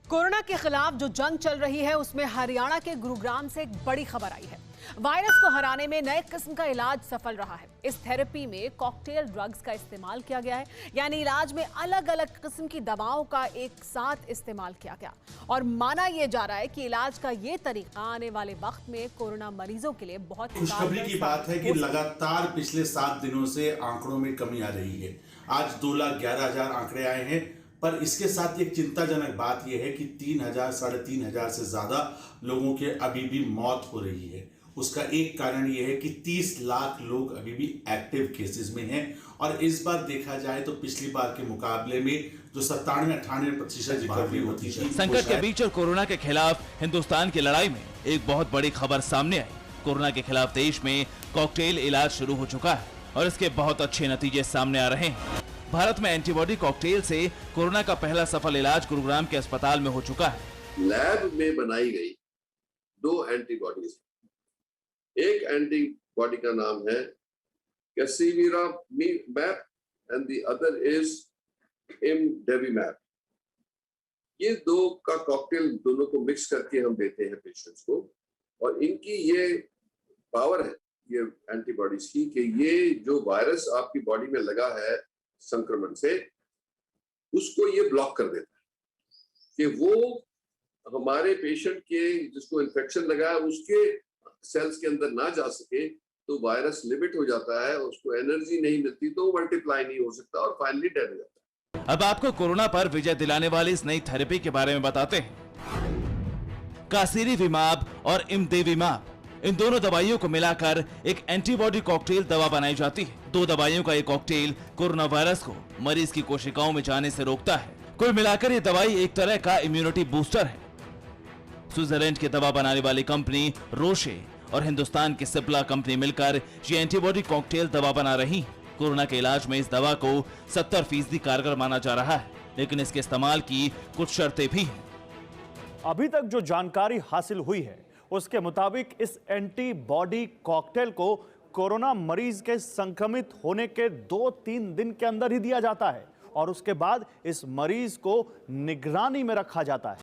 Corona के खिलाफ जो जंग चल रही है उसमें हरियाणा के गुरुग्राम से एक बड़ी खबर आई है। वायरस को हराने में नए किस्म का इलाज सफल रहा है। इस थेरेपी में कॉकटेल ड्रग्स का इस्तेमाल किया गया है, यानी इलाज में अलग अलग किस्म की दवाओं का एक साथ इस्तेमाल किया गया और माना यह जा रहा है कि इलाज का ये तरीका आने वाले वक्त में कोरोना मरीजों के लिए बहुत खुशखबरी की बात है कि लगातार पिछले 7 दिनों से आंकड़ों में कमी आ रही है। आज 2,11,000 आंकड़े आए हैं, पर इसके साथ एक चिंताजनक बात यह है कि 3,000 साढ़े 3,000 से ज्यादा लोगों के अभी भी मौत हो रही है। उसका एक कारण यह है कि 30 लाख लोग अभी भी एक्टिव केसेस में हैं और इस बार देखा जाए तो पिछली बार के मुकाबले में जो 97-98% रिकवरी होती है। संकट के बीच और कोरोना के खिलाफ हिंदुस्तान की लड़ाई में एक बहुत बड़ी खबर सामने आई। कोरोना के खिलाफ देश में कॉकटेल इलाज शुरू हो चुका है और इसके बहुत अच्छे नतीजे सामने आ रहे हैं। भारत में एंटीबॉडी कॉकटेल से कोरोना का पहला सफल इलाज गुरुग्राम के अस्पताल में हो चुका है। लैब में बनाई गई 2 एंटीबॉडीज, एक एंटीबॉडी का नाम है कैसिवीरामैप एंड द अदर इज इमडेविमैप। ये 2 का कॉकटेल दोनों को मिक्स करके हम देते हैं पेशेंट्स को और इनकी ये पावर है ये एंटीबॉडीज की कि ये जो वायरस आपकी बॉडी में लगा है संक्रमण से, उसको ये ब्लॉक कर देता है कि वो हमारे पेशेंट के जिसको इन्फेक्शन लगा है उसके सेल्स के अंदर ना जा सके, तो वायरस लिमिट हो जाता है, उसको एनर्जी नहीं मिलती तो मल्टीप्लाई नहीं हो सकता और फाइनली डेड हो जाता है। अब आपको कोरोना पर विजय दिलाने वाली इस नई थेरेपी के बारे में बताते हैं। कासिरीविमाब और इमदेविमाब, इन दोनों दवाइयों को मिलाकर एक एंटीबॉडी कॉकटेल दवा बनाई जाती है। 2 दवाइयों का ये कॉकटेल कोरोना वायरस को मरीज की कोशिकाओं में जाने से रोकता है। कुल मिलाकर ये दवाई एक तरह का इम्यूनिटी बूस्टर है। स्विट्जरलैंड की दवा बनाने वाली कंपनी रोशे और हिंदुस्तान की सिप्ला कंपनी मिलकर ये एंटीबॉडी कॉकटेल दवा बना रही है। कोरोना के इलाज में इस दवा को 70% कारगर माना जा रहा है, लेकिन इसके इस्तेमाल की कुछ शर्तें भी हैं। अभी तक जो जानकारी हासिल हुई है उसके मुताबिक इस एंटीबॉडी कॉकटेल को कोरोना मरीज के संक्रमित होने के 2-3 दिन के अंदर ही दिया जाता है और उसके बाद इस मरीज को निगरानी में रखा जाता है।